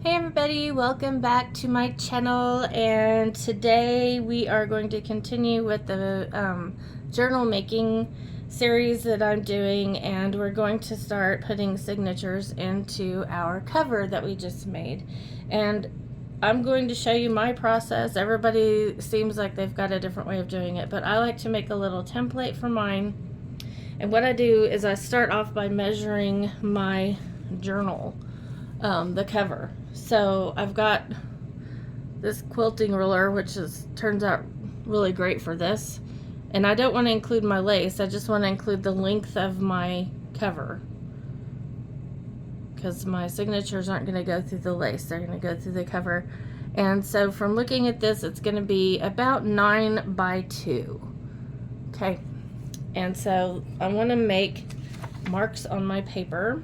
Hey everybody, welcome back to my channel, and today we are going to continue with the journal making series that I'm doing, and we're going to start putting signatures into our cover that we just made. And I'm going to show you my process. Everybody seems like they've got a different way of doing it, but I like to make a little template for mine. And what I do is I start off by measuring my journal, the cover. So I've got this quilting ruler, which turns out really great for this. And I don't want to include my lace. I just want to include the length of my cover, because my signatures aren't going to go through the lace. They're going to go through the cover. And so from looking at this, it's going to be about 9 by 2. Okay. And so I want to make marks on my paper.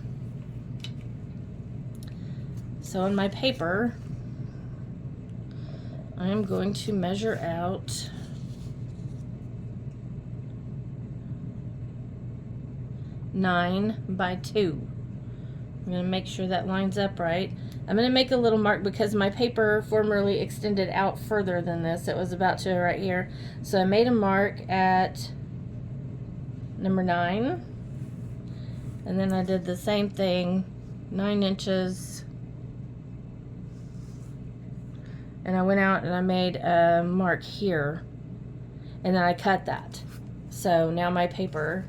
So on my paper, I am going to measure out 9 by 2. I'm going to make sure that lines up right. I'm going to make a little mark because my paper formerly extended out further than this. It was about to right here. So I made a mark at number 9. And then I did the same thing, 9 inches. And I went out and I made a mark here, and then I cut that. So now my paper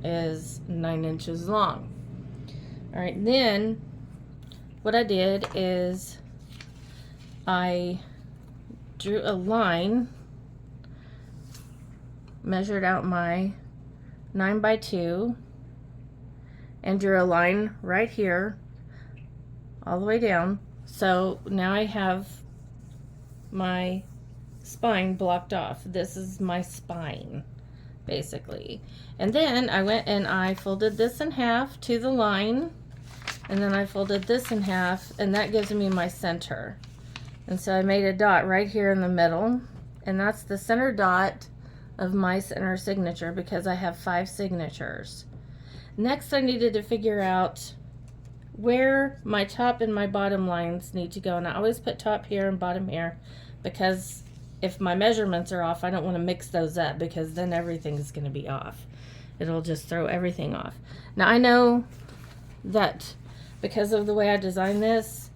is 9 inches long. All right, then what I did is I drew a line, measured out my 9 by 2, and drew a line right here all the way down. So now I have my spine blocked off. This is my spine, basically. And then I went and I folded this in half to the line, and then I folded this in half, and that gives me my center. And so I made a dot right here in the middle, and that's the center dot of my center signature because I have 5 signatures. Next, I needed to figure out where my top and my bottom lines need to go, and I always put top here and bottom here, because if my measurements are off, I don't want to mix those up, because then everything's going to be off. It'll just throw everything off. Now I know that because of the way I designed this,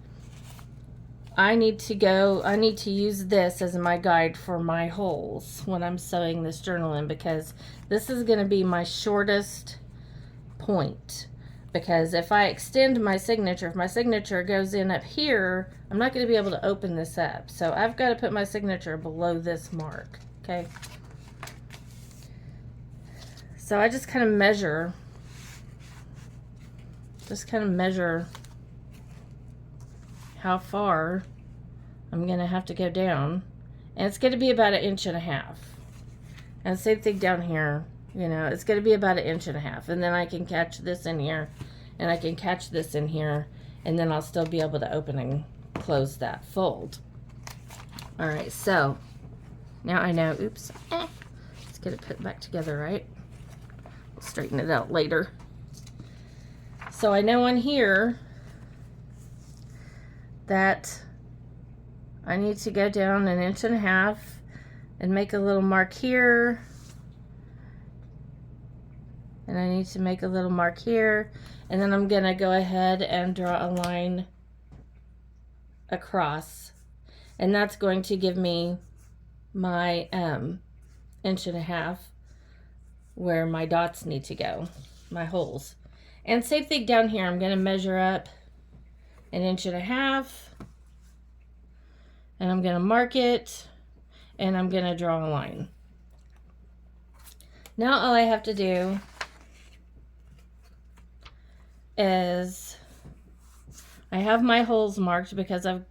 I need to use this as my guide for my holes when I'm sewing this journal in, because this is going to be my shortest point. Because if I extend my signature, if my signature goes in up here, I'm not going to be able to open this up. So I've got to put my signature below this mark, okay? So I just kind of measure how far I'm going to have to go down. And it's going to be about 1.5 inches. And same thing down here. You know, it's going to be about 1.5 inches, and then I can catch this in here, and I can catch this in here, and then I'll still be able to open and close that fold. All right, so now I know, oops, let's get it put back together, right? We'll straighten it out later. So I know on here that I need to go down 1.5 inches and make a little mark here. And I need to make a little mark here, and then I'm going to go ahead and draw a line across, and that's going to give me my 1.5 inches where my dots need to go, my holes. And same thing down here. I'm going to measure up 1.5 inches, and I'm going to mark it, and I'm going to draw a line. Now all I have to do is I have my holes marked because I've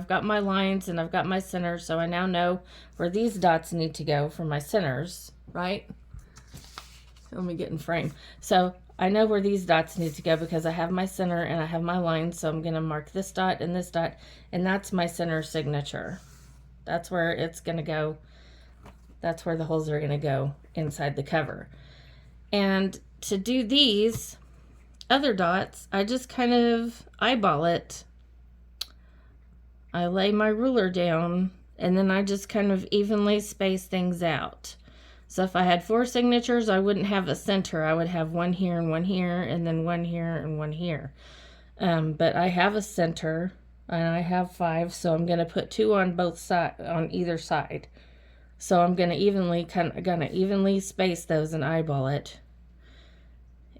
got my lines and I've got my centers, so I now know where these dots need to go for my centers, right? Let me get in frame. So I know where these dots need to go because I have my center and I have my lines, so I'm going to mark this dot, and that's my center signature. That's where it's going to go. That's where the holes are going to go inside the cover. And to do these other dots, I just kind of eyeball it I lay my ruler down, and then I just kind of evenly space things out. So if I had 4 signatures, I wouldn't have a center. I would have one here, and then one here, and one here. But I have a center, and I have 5, so I'm going to put 2 on both sides, on either side. So I'm going to evenly space those and eyeball it.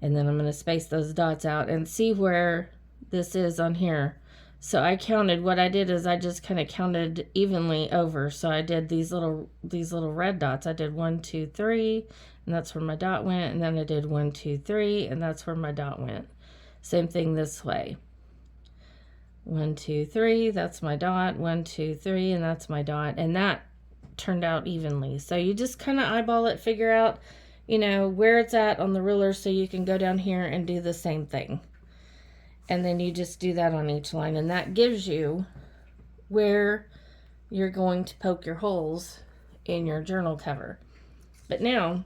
And then I'm going to space those dots out and see where this is on here. So I counted, what I did is I just kind of counted evenly over. So I did these little red dots. I did 1, 2, 3, and that's where my dot went. And then I did 1, 2, 3, and that's where my dot went. Same thing this way. 1, 2, 3, that's my dot. 1, 2, 3, and that's my dot. And that turned out evenly. So you just kind of eyeball it, figure out, you know, where it's at on the ruler, so you can go down here and do the same thing. And then you just do that on each line, and that gives you where you're going to poke your holes in your journal cover. But now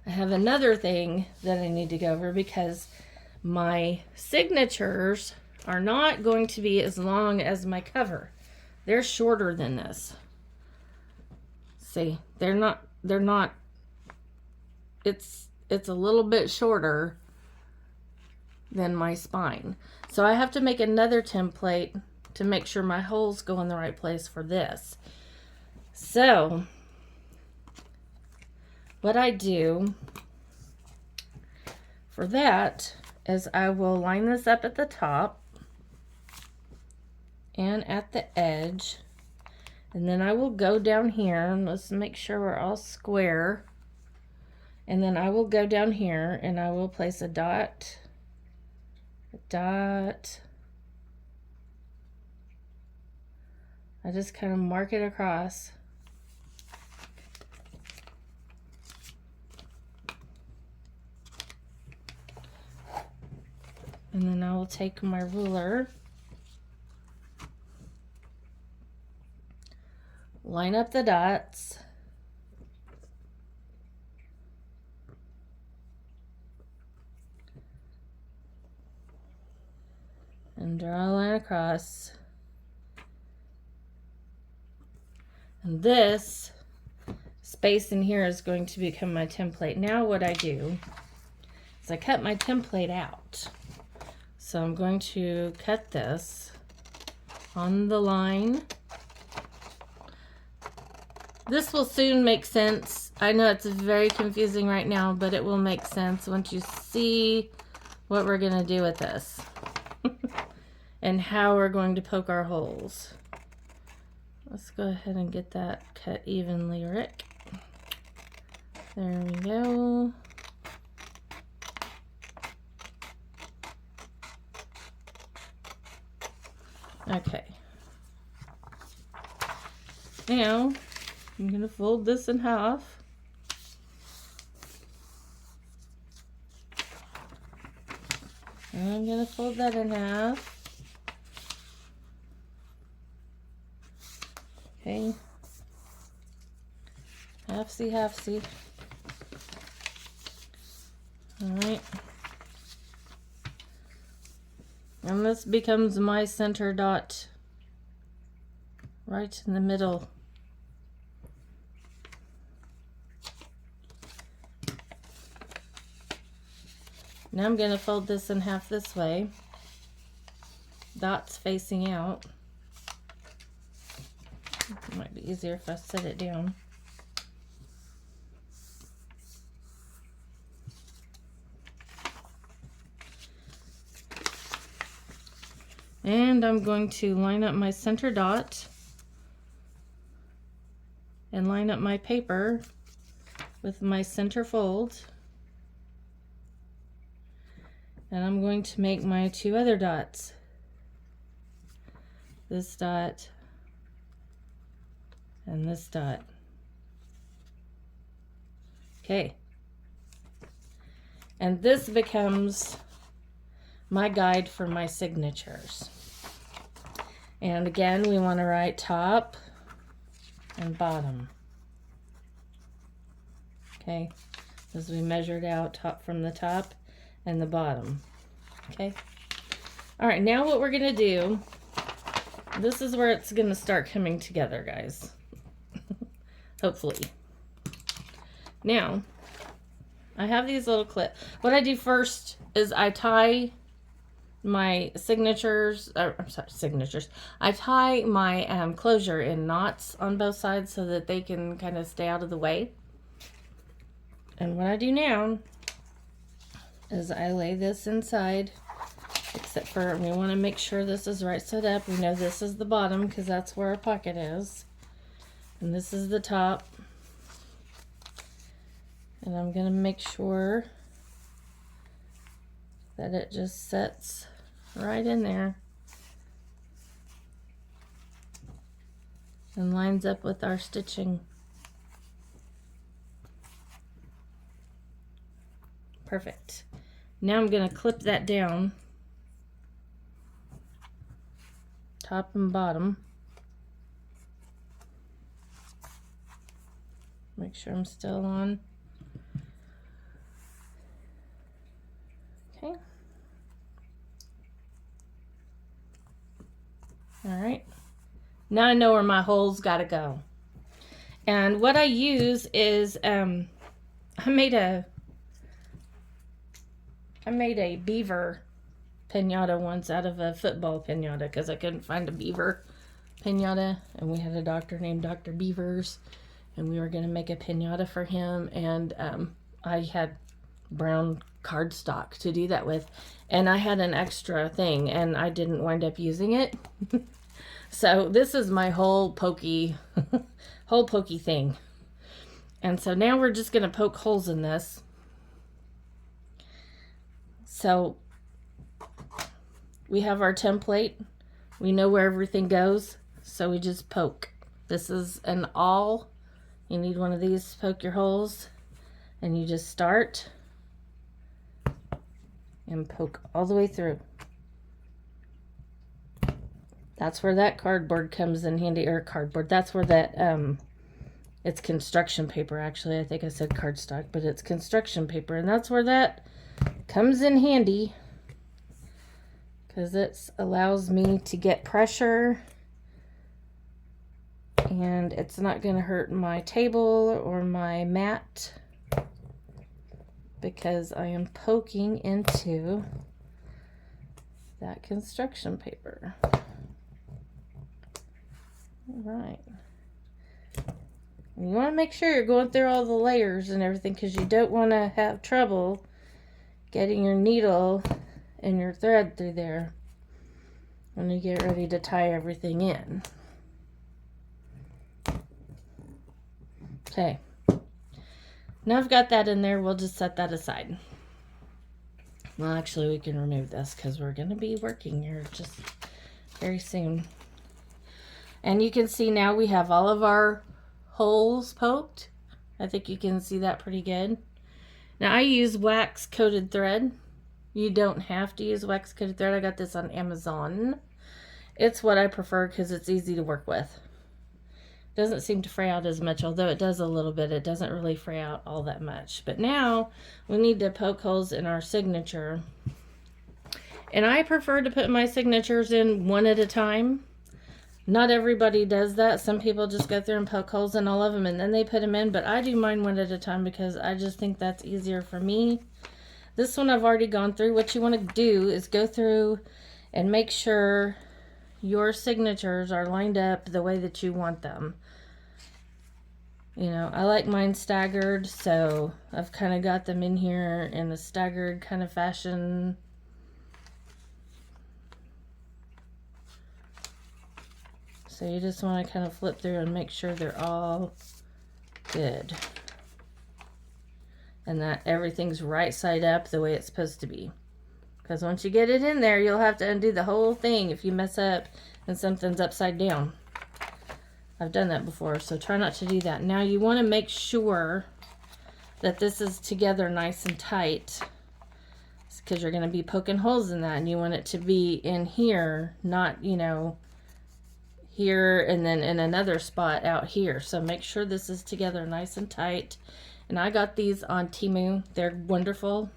I have another thing that I need to go over, because my signatures are not going to be as long as my cover. They're shorter than this. See, they're not, it's a little bit shorter than my spine. So I have to make another template to make sure my holes go in the right place for this. So what I do for that is I will line this up at the top and at the edge, and then I will go down here, and let's make sure we're all square, and then I will go down here and I will place a dot, I just kind of mark it across. And then I will take my ruler, line up the dots, and draw a line across. And this space in here is going to become my template. Now what I do is I cut my template out. So I'm going to cut this on the line. This will soon make sense. I know it's very confusing right now, but it will make sense once you see what we're going to do with this and how we're going to poke our holes. Let's go ahead and get that cut evenly, Rick. There we go. Okay. Now, I'm going to fold this in half. And I'm going to fold that in half. Okay. Half-see, half-see. All right. And this becomes my center dot right in the middle. Now I'm going to fold this in half this way. Dots facing out. It might be easier if I set it down. And I'm going to line up my center dot and line up my paper with my center fold. And I'm going to make my 2 other dots. This dot and this dot. Okay. And this becomes my guide for my signatures. And again, we want to write top and bottom. Okay, as we measured out top from the top and the bottom. Okay. All right, now what we're going to do this is where it's going to start coming together, guys. Hopefully. Now, I have these little clips. What I do first is I tie my signatures, I tie my closure in knots on both sides so that they can kind of stay out of the way. And what I do now is I lay this inside, except for we want to make sure this is right set up. We know this is the bottom because that's where our pocket is. And this is the top. And I'm going to make sure that it just sets right in there and lines up with our stitching. Perfect. Now I'm going to clip that down, top and bottom. Make sure I'm still on. Okay. All right. Now I know where my holes got to go. And what I use is I made a beaver piñata once out of a football piñata because I couldn't find a beaver piñata, and we had a doctor named Dr. Beavers, and we were going to make a piñata for him, and I had brown cardstock to do that with, and I had an extra thing and I didn't wind up using it. So this is my whole pokey thing. And so now we're just going to poke holes in this. So we have our template. We know where everything goes. So we just poke. This is an awl. You need one of these to poke your holes. And you just start and poke all the way through. That's where that cardboard comes in handy, or cardboard. That's where that, it's construction paper, actually. I think I said cardstock, but it's construction paper. And that's where that comes in handy, because it allows me to get pressure, and it's not going to hurt my table or my mat, because I am poking into that construction paper. All right. You want to make sure you're going through all the layers and everything, because you don't want to have trouble getting your needle and your thread through there when you get ready to tie everything in. Okay. Now I've got that in there, we'll just set that aside. Well, actually, we can remove this because we're going to be working here just very soon. And you can see now we have all of our holes poked. I think you can see that pretty good. Now I use wax coated thread. You don't have to use wax coated thread. I got this on Amazon. It's what I prefer because it's easy to work with. Doesn't seem to fray out as much, although it does a little bit. It doesn't really fray out all that much. But now we need to poke holes in our signature. And I prefer to put my signatures in one at a time. Not everybody does that. Some people just go through and poke holes in all of them and then they put them in. But I do mine one at a time because I just think that's easier for me. This one I've already gone through. What you want to do is go through and make sure your signatures are lined up the way that you want them. You know, I like mine staggered, so I've kind of got them in here in a staggered kind of fashion. So you just want to kind of flip through and make sure they're all good. And that everything's right side up the way it's supposed to be. Because once you get it in there, you'll have to undo the whole thing if you mess up and something's upside down. I've done that before, so try not to do that. Now you want to make sure that this is together nice and tight, because you're going to be poking holes in that, and you want it to be in here, not, you know, here and then in another spot out here. So make sure this is together nice and tight. And I got these on Temu. They're wonderful.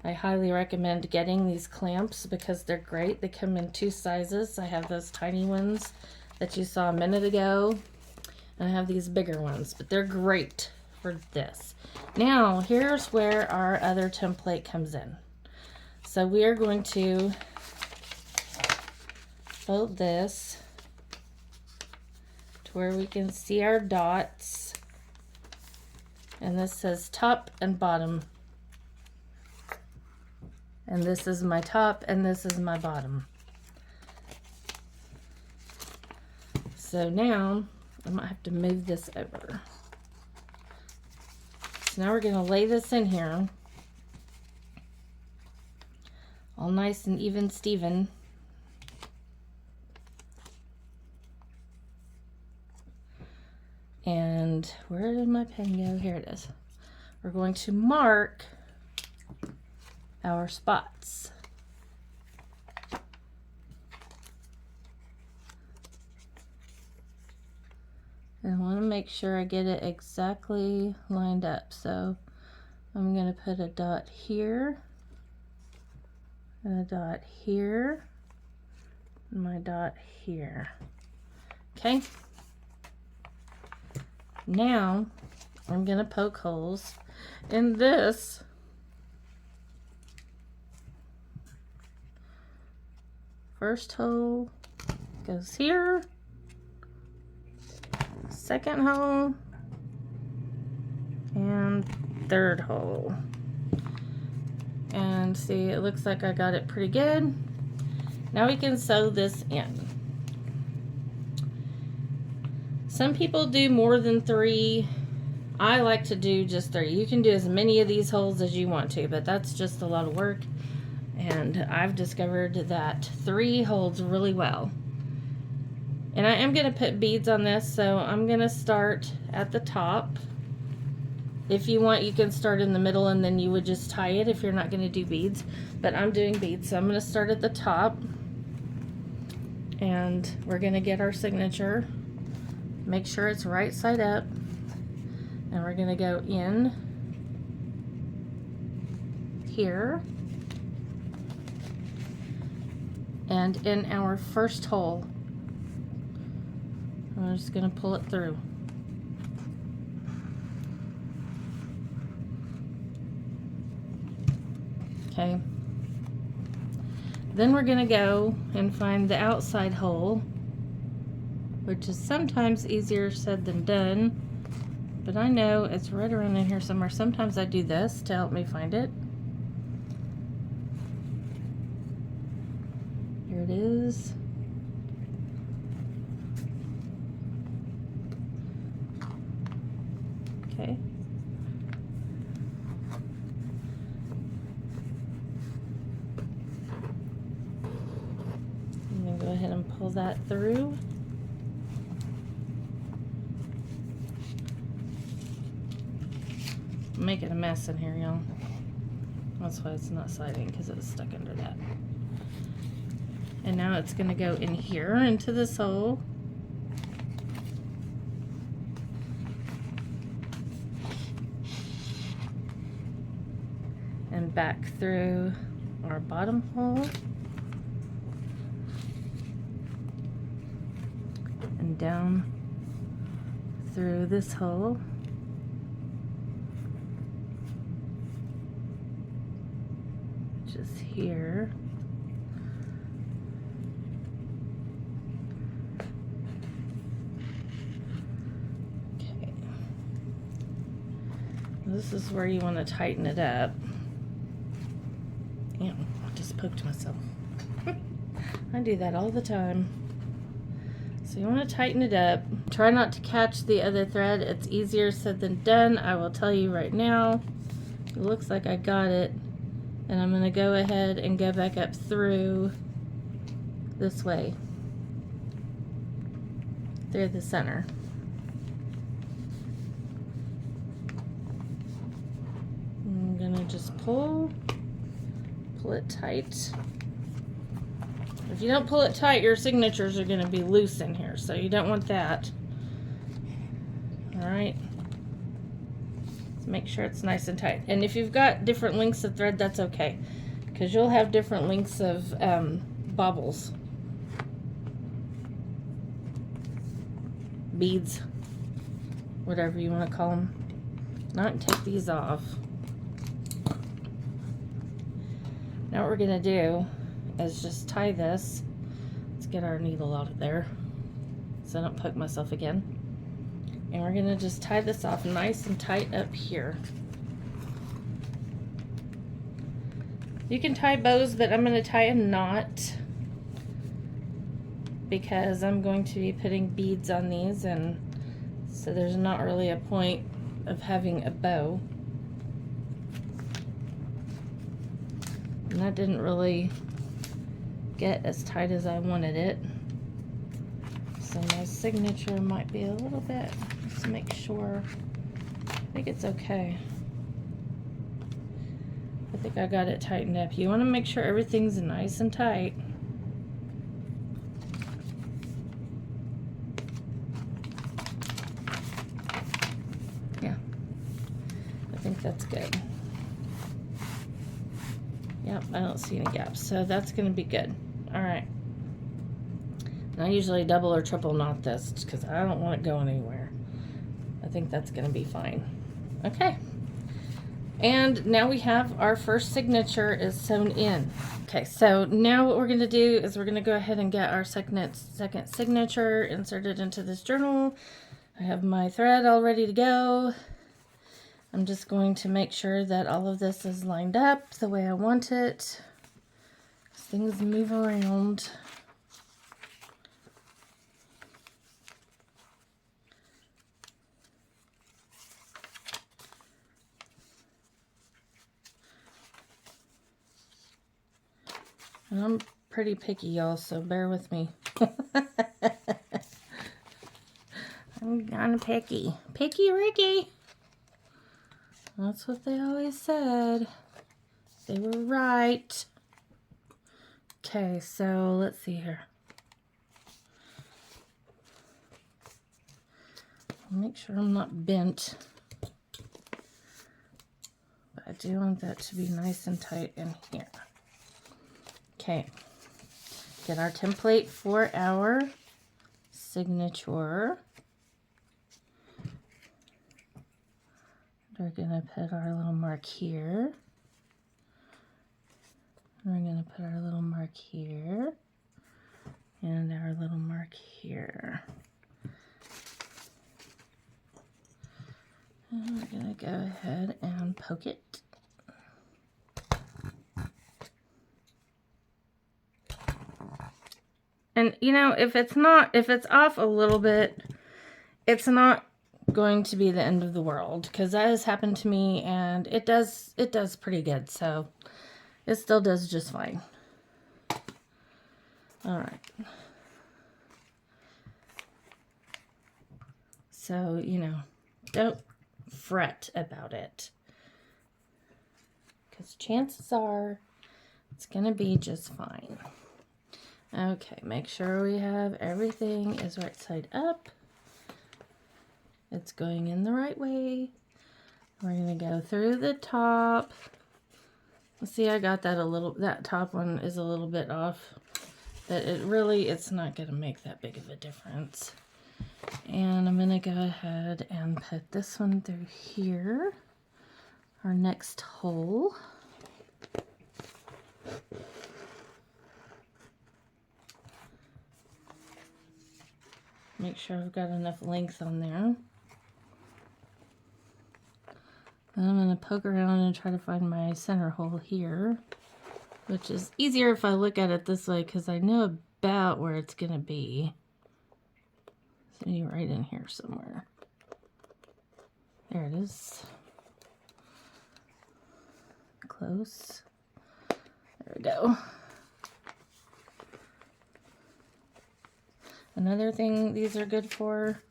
I highly recommend getting these clamps because they're great. They come in 2 sizes. I have those tiny ones that you saw a minute ago, and I have these bigger ones, but they're great for this. Now, here's where our other template comes in. So we are going to fold this to where we can see our dots. And this says top and bottom. And this is my top and this is my bottom. So now I might have to move this over. So now we're going to lay this in here. All nice and even Steven. And where did my pen go? Here it is. We're going to mark our spots. And I want to make sure I get it exactly lined up. So I'm going to put a dot here, and a dot here, and my dot here. Okay. Now I'm going to poke holes in this. First hole goes here. Second hole. And third hole. And see, it looks like I got it pretty good. Now we can sew this in. Some people do more than 3. I like to do just 3. You can do as many of these holes as you want to, but that's just a lot of work. And I've discovered that 3 holds really well. And I am going to put beads on this, so I'm going to start at the top. If you want, you can start in the middle and then you would just tie it if you're not going to do beads. But I'm doing beads, so I'm going to start at the top. And we're going to get our signature. Make sure it's right side up. And we're going to go in here. And in our first hole, I'm just going to pull it through. Okay. Then we're going to go and find the outside hole, which is sometimes easier said than done, but I know it's right around in here somewhere. Sometimes I do this to help me find it. Here it is. Okay. I'm going to go ahead and pull that through. I'm making a mess in here, y'all. That's why it's not sliding, because it was stuck under that. And now it's going to go in here into this hole. And back through our bottom hole. And down through this hole. Which is here. Okay. This is where you want to tighten it up. Ew, I just poked myself. I do that all the time. So you want to tighten it up. Try not to catch the other thread. It's easier said than done. I will tell you right now. It looks like I got it. And I'm going to go ahead and go back up through this way. Through the center. I'm going to just pull it tight. If you don't pull it tight, your signatures are going to be loose in here, so you don't want that. Alright. Let's make sure it's nice and tight. And if you've got different lengths of thread, that's okay, because you'll have different lengths of bobbles, beads, whatever you want to call them. Now I can take these off. Now what we're going to do is just tie this. Let's get our needle out of there so I don't poke myself again. And we're going to just tie this off nice and tight up here. You can tie bows, but I'm going to tie a knot because I'm going to be putting beads on these, and so there's not really a point of having a bow. And that didn't really get as tight as I wanted it. So my signature might be a little bit, let's make sure. I think it's okay. I think I got it tightened up. You want to make sure everything's nice and tight. Yeah, I think that's good. Yep, I don't see any gaps, so that's going to be good. All right. And I usually double or triple knot this because I don't want it going anywhere. I think that's going to be fine. Okay. And now we have our first signature is sewn in. Okay, so now what we're going to do is we're going to go ahead and get our second signature inserted into this journal. I have my thread all ready to go. I'm just going to make sure that all of this is lined up the way I want it. Things move around. And I'm pretty picky, y'all, so bear with me. I'm kind of picky. Picky Ricky. That's what they always said. They were right. Okay, so let's see here. Make sure I'm not bent. But I do want that to be nice and tight in here. Okay. Get our template for our signature. We're going to put our little mark here. We're going to put our little mark here. And our little mark here. And we're going to go ahead and poke it. And you know, if it's off a little bit, it's not going to be the end of the world, because that has happened to me and it does pretty good, so it still does just fine. All right. So, you know, don't fret about it, because chances are it's gonna be just fine. Okay, make sure we have everything is right side up. It's going in the right way. We're gonna go through the top. See, I got that that top one is a little bit off, but it's not gonna make that big of a difference. And I'm gonna go ahead and put this one through here, our next hole. Make sure I've got enough length on there. And I'm going to poke around and try to find my center hole here, which is easier if I look at it this way because I know about where it's going to be. It's going to be right in here somewhere. There it is. Close. There we go. Another thing these are good for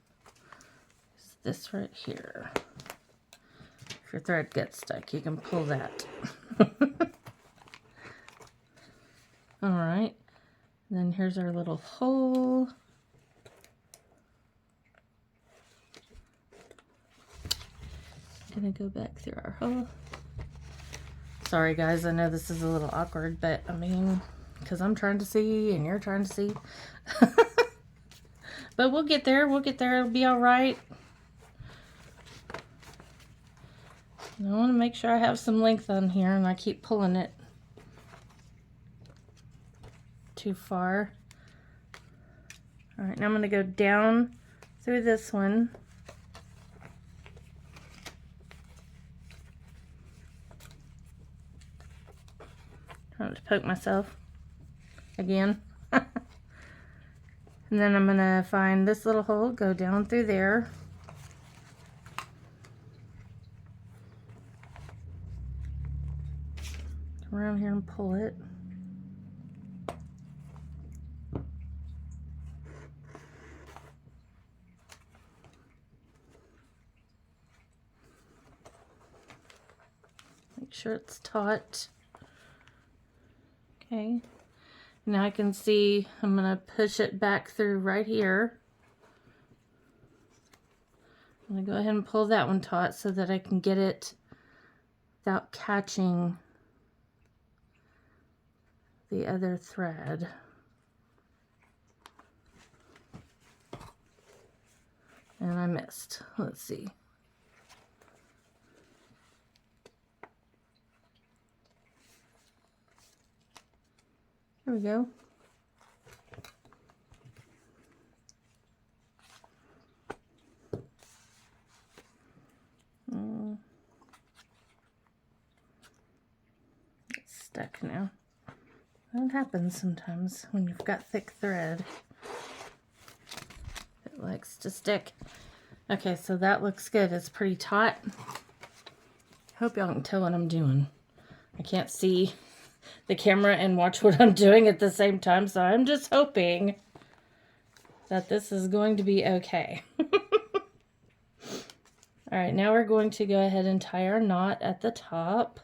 is this right here. If your thread gets stuck, you can pull that. All right. And then here's our little hole. gonna go back through our hole. Sorry guys, I know this is a little awkward, but I mean, because I'm trying to see and you're trying to see. But we'll get there, it'll be all right. I want to make sure I have some length on here, and I keep pulling it too far. All right, now I'm going to go down through this one. Trying to poke myself again. And then I'm going to find this little hole, go down through there. Come around here and pull it. Make sure it's taut. Okay. Now I can see I'm going to push it back through right here. I'm going to go ahead and pull that one taut so that I can get it without catching the other thread. And I missed. Let's see. There we go. It's stuck now. That happens sometimes when you've got thick thread. It likes to stick. Okay, so that looks good. It's pretty taut. Hope y'all can tell what I'm doing. I can't see the camera and watch what I'm doing at the same time, so I'm just hoping that this is going to be okay. All right, now we're going to go ahead and tie our knot at the top.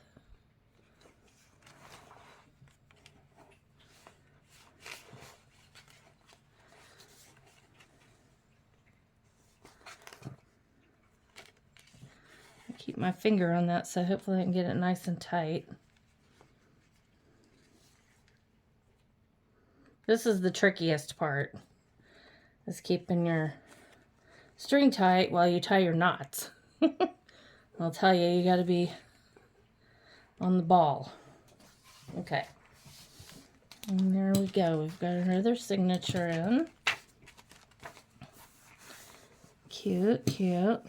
Keep my finger on that, so hopefully I can get it nice and tight. This is the trickiest part, is keeping your string tight while you tie your knots. I'll tell you, you got to be on the ball. Okay. And there we go. We've got another signature in. Cute, cute.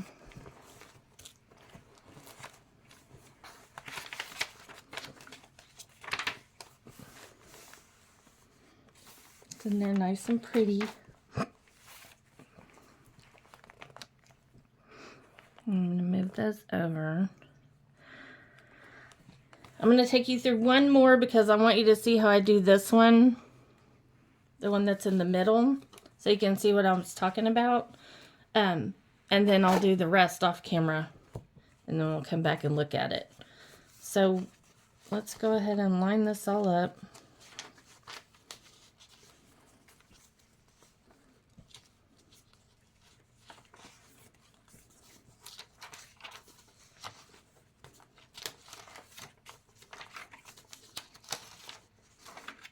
And they're nice and pretty. I'm going to move those over. I'm going to take you through one more because I want you to see how I do this one. The one that's in the middle. So you can see what I was talking about. And then I'll do the rest off camera. And then we'll come back and look at it. So let's go ahead and line this all up.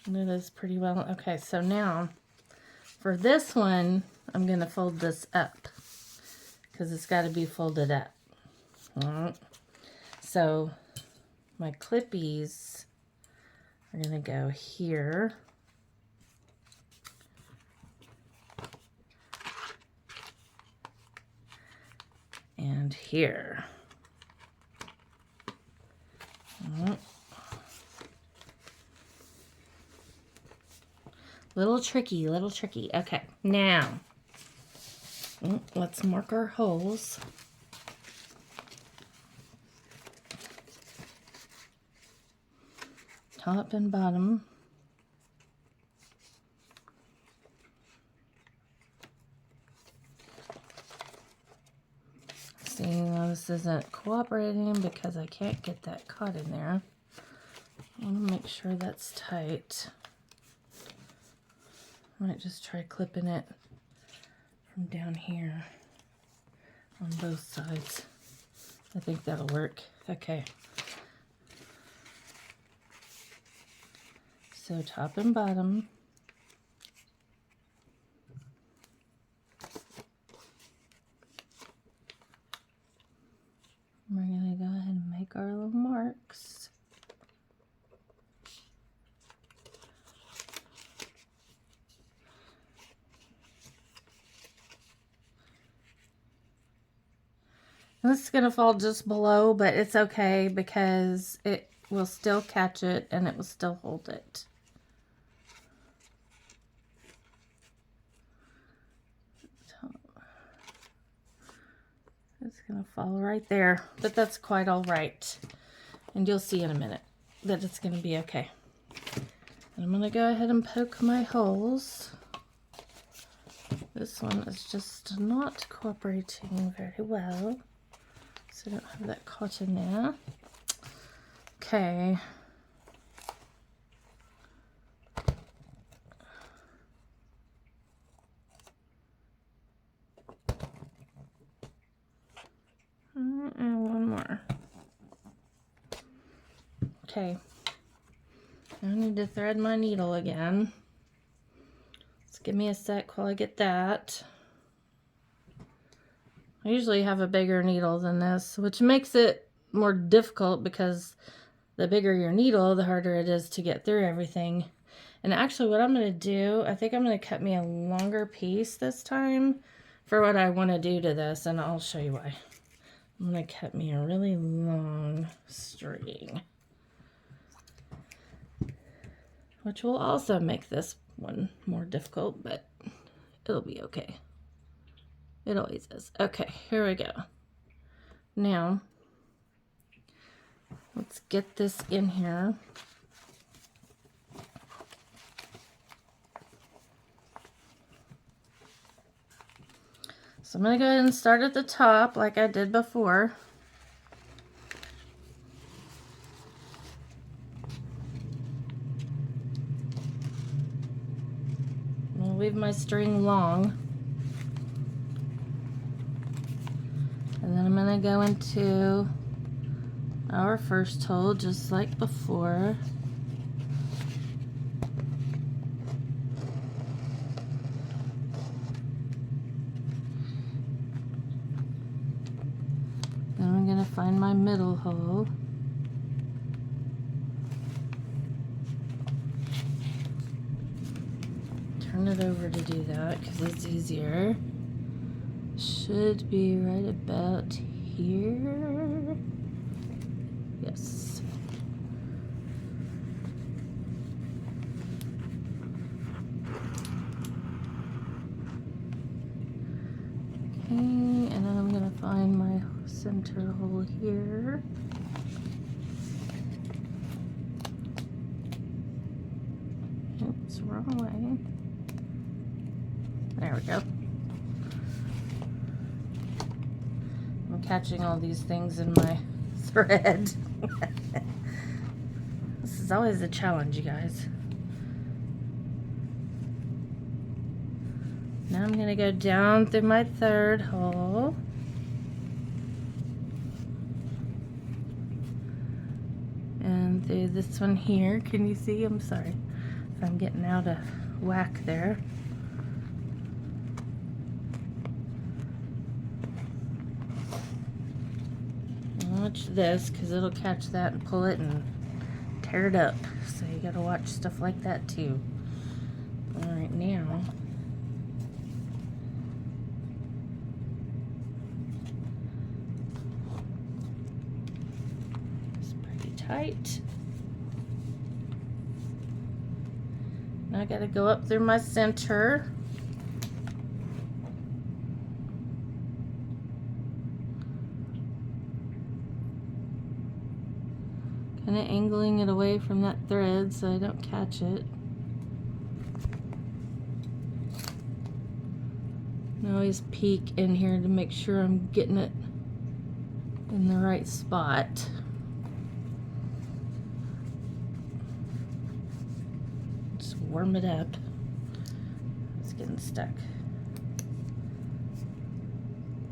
It is pretty well. Okay, so now for this one, I'm going to fold this up because it's got to be folded up. All right. So my clippies are going to go here. And here. All right. Little tricky, little tricky. Okay, now let's mark our holes. Top and bottom. See, now this isn't cooperating because I can't get that caught in there. I want to make sure that's tight. I might just try clipping it from down here on both sides. I think that'll work. Okay. So top and bottom. We're going to go ahead and make our little marks. This is going to fall just below, but it's okay because it will still catch it and it will still hold it. It's going to fall right there, but that's quite all right. And you'll see in a minute that it's going to be okay. I'm going to go ahead and poke my holes. This one is just not cooperating very well. So I don't have that cotton there. Okay. And one more. Okay. I need to thread my needle again. Just give me a sec while I get that. I usually have a bigger needle than this, which makes it more difficult because the bigger your needle, the harder it is to get through everything. And actually what I'm going to do, I think I'm going to cut me a longer piece this time for what I want to do to this, and I'll show you why. I'm going to cut me a really long string, which will also make this one more difficult, but it'll be okay. It always is. Okay, here we go. Now, let's get this in here. So I'm going to go ahead and start at the top like I did before. I'll leave my string long. And then I'm going to go into our first hole just like before. Then I'm going to find my middle hole. Turn it over to do that because it's easier. Should be right about here. Yes. Okay, and then I'm going to find my center hole here. Oops, wrong way. There we go. I'm catching all these things in my thread. This is always a challenge, you guys. Now I'm going to go down through my third hole. And through this one here. Can you see? I'm sorry if I'm getting out of whack there. Watch this, because it'll catch that and pull it and tear it up. So you gotta watch stuff like that too. Alright, now it's pretty tight. Now I gotta go up through my center. Kind of angling it away from that thread so I don't catch it. I always peek in here to make sure I'm getting it in the right spot. Just warm it up. It's getting stuck.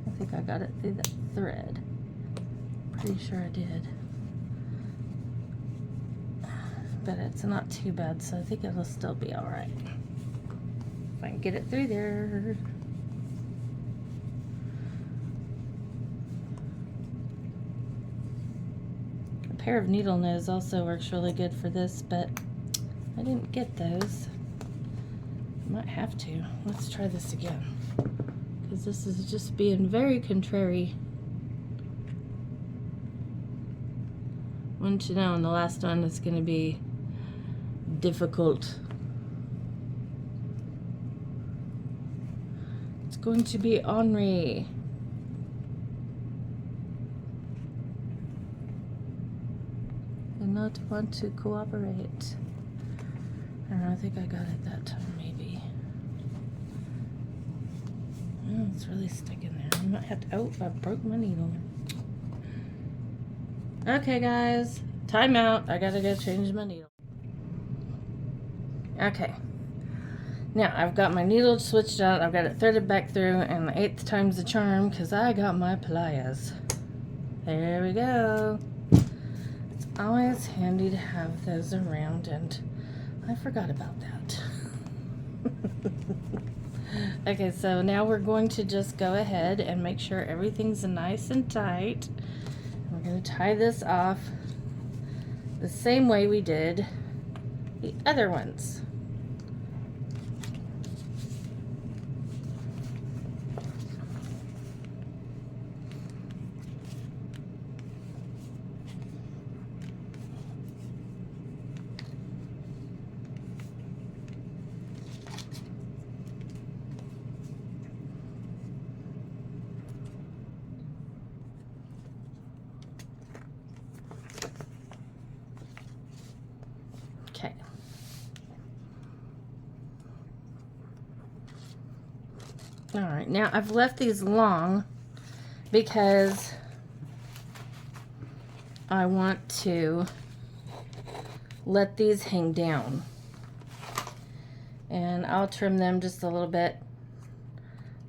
I think I got it through that thread. Pretty sure I did. But it's not too bad, so I think it'll still be all right. If I can get it through there. A pair of needle nose also works really good for this, but I didn't get those. Might have to. Let's try this again, because this is just being very contrary. Wouldn't you know, and the last one is going to be difficult. It's going to be Henri. And not want to cooperate. I don't know, I think I got it that time, maybe. Oh, it's really sticking there. I might have to, oh, I broke my needle. Okay, guys, time out. I gotta go change my needle. Okay. Now, I've got my needle switched out. I've got it threaded back through, and the 8th time's the charm, because I got my pliers. There we go. It's always handy to have those around, and I forgot about that. Okay, so now we're going to just go ahead and make sure everything's nice and tight. We're going to tie this off the same way we did the other ones. Okay. All right, now I've left these long because I want to let these hang down. And I'll trim them just a little bit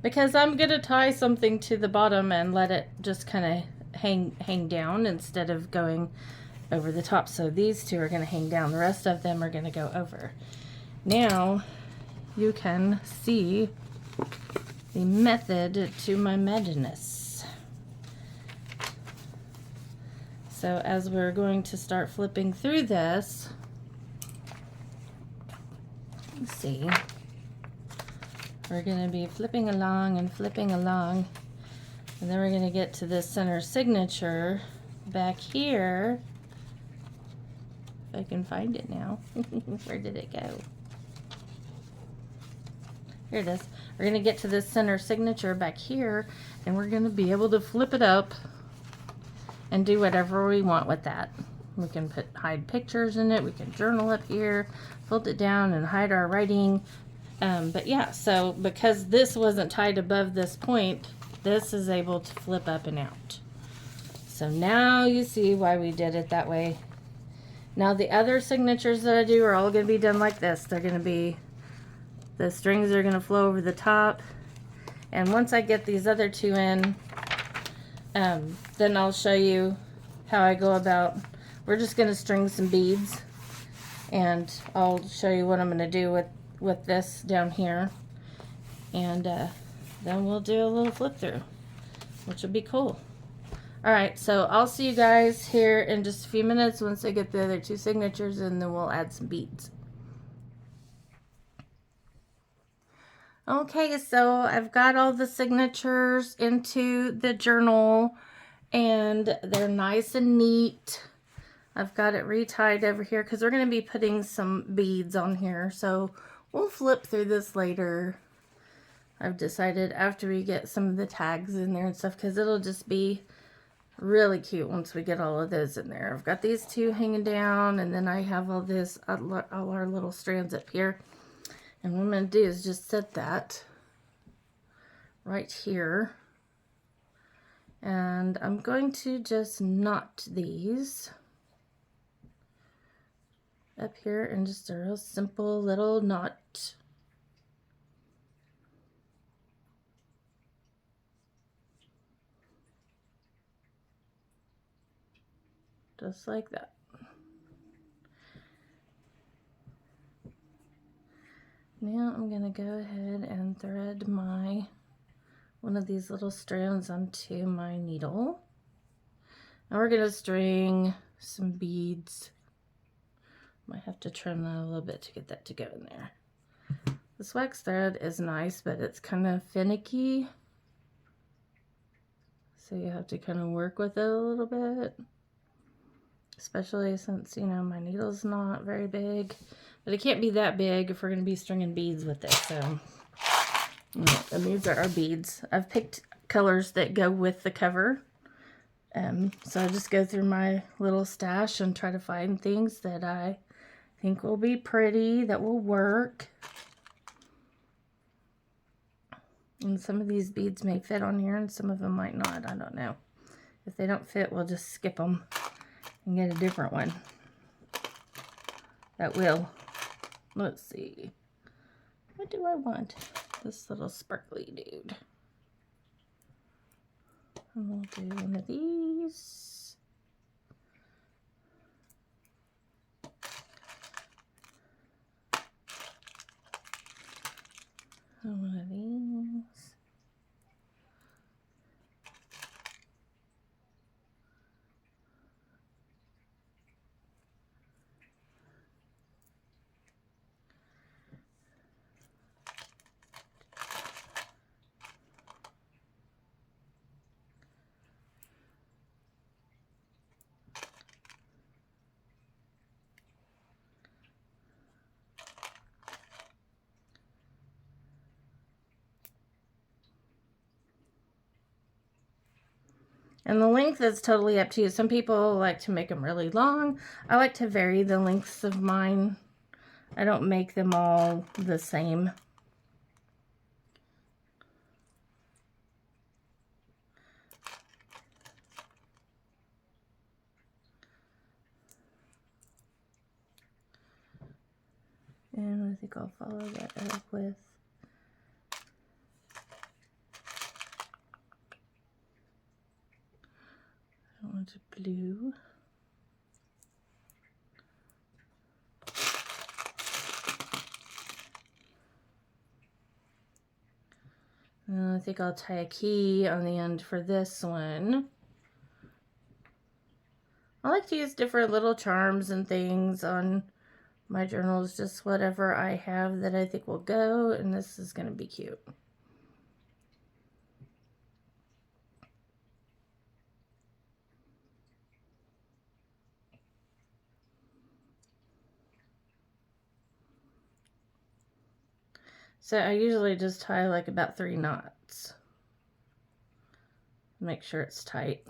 because I'm going to tie something to the bottom and let it just kind of hang down instead of going over the top. So these two are going to hang down. The rest of them are going to go over. Now you can see the method to my madness. So as we're going to start flipping through this, let's see, we're going to be flipping along and flipping along, and then we're going to get to this center signature back here. If I can find it now. Where did it go? Here it is. We're going to get to this center signature back here, and we're going to be able to flip it up and do whatever we want with that. We can hide pictures in it. We can journal up here, fold it down, and hide our writing. But yeah, so because this wasn't tied above this point, this is able to flip up and out. So now you see why we did it that way. Now the other signatures that I do are all going to be done like this. They're going to be, the strings are going to flow over the top. And once I get these other two in, then I'll show you how I go about. We're just going to string some beads, and I'll show you what I'm going to do with this down here. And then we'll do a little flip through, which will be cool. Alright, so I'll see you guys here in just a few minutes once I get the other two signatures, and then we'll add some beads. Okay, so I've got all the signatures into the journal, and they're nice and neat. I've got it retied over here because we're going to be putting some beads on here, so we'll flip through this later. I've decided after we get some of the tags in there and stuff, because it'll just be really cute once we get all of those in there. I've got these two hanging down, and then I have all this, all our little strands up here. And what I'm going to do is just set that right here. And I'm going to just knot these up here in just a real simple little knot. just like that. Now I'm gonna go ahead and thread one of these little strands onto my needle. And we're gonna string some beads. Might have to trim that a little bit to get that to go in there. This wax thread is nice, but it's kind of finicky. So you have to kind of work with it a little bit. Especially since, you know, my needle's not very big. But it can't be that big if we're going to be stringing beads with it. So, and these are our beads. I've picked colors that go with the cover. So I just go through my little stash and try to find things that I think will be pretty, that will work. And some of these beads may fit on here and some of them might not. I don't know. If they don't fit, we'll just skip them and get a different one that will. Let's see. What do I want? This little sparkly dude. And we'll do one of these. And one of these. And the length is totally up to you. Some people like to make them really long. I like to vary the lengths of mine. I don't make them all the same. And I think I'll follow that up with blue. And I think I'll tie a key on the end for this one. I like to use different little charms and things on my journals, just whatever I have that I think will go, and this is going to be cute. So I usually just tie like about 3 knots. Make sure it's tight.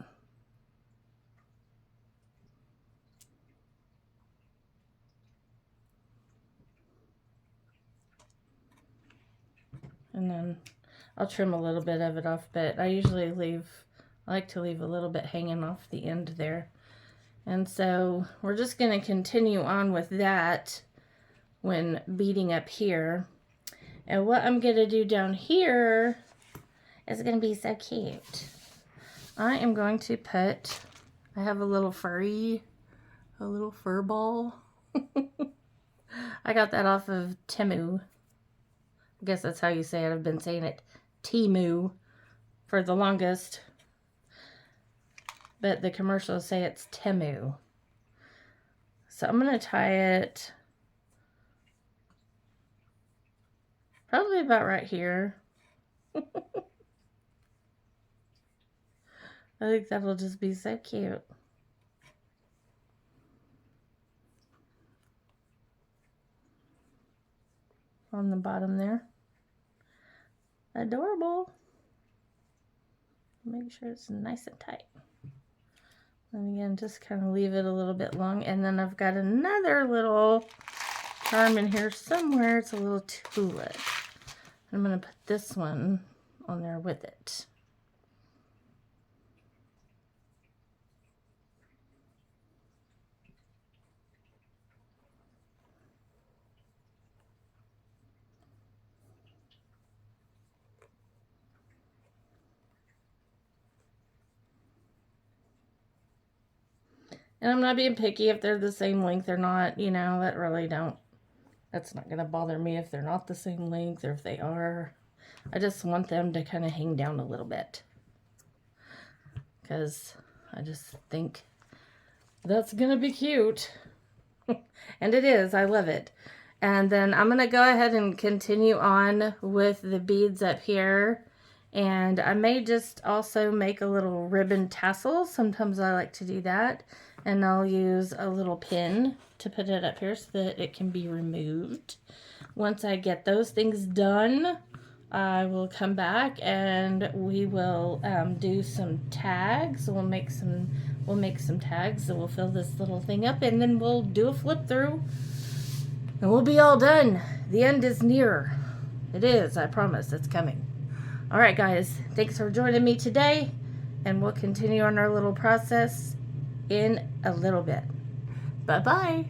And then I'll trim a little bit of it off, but I like to leave a little bit hanging off the end there. And so we're just going to continue on with that when beading up here. And what I'm going to do down here is going to be so cute. I am going to put, I have a little fur ball. I got that off of Temu. I guess that's how you say it. I've been saying it Temu for the longest. But the commercials say it's Temu. So I'm going to tie it probably about right here. I think that'll just be so cute. On the bottom there. Adorable. Make sure it's nice and tight. And again, just kind of leave it a little bit long. And then I've got another little charm in here somewhere. It's a little tulip. I'm going to put this one on there with it. And I'm not being picky if they're the same length or not, you know, that's not going to bother me if they're not the same length or if they are. I just want them to kind of hang down a little bit, because I just think that's going to be cute. And it is. I love it. And then I'm going to go ahead and continue on with the beads up here. And I may just also make a little ribbon tassel. Sometimes I like to do that. And I'll use a little pin to put it up here so that it can be removed. Once I get those things done, I will come back and we will do some tags. We'll make some tags. So we'll fill this little thing up, and then we'll do a flip through, and we'll be all done. The end is near. It is. I promise. It's coming. All right, guys. Thanks for joining me today, and we'll continue on our little process in a little bit. Bye-bye.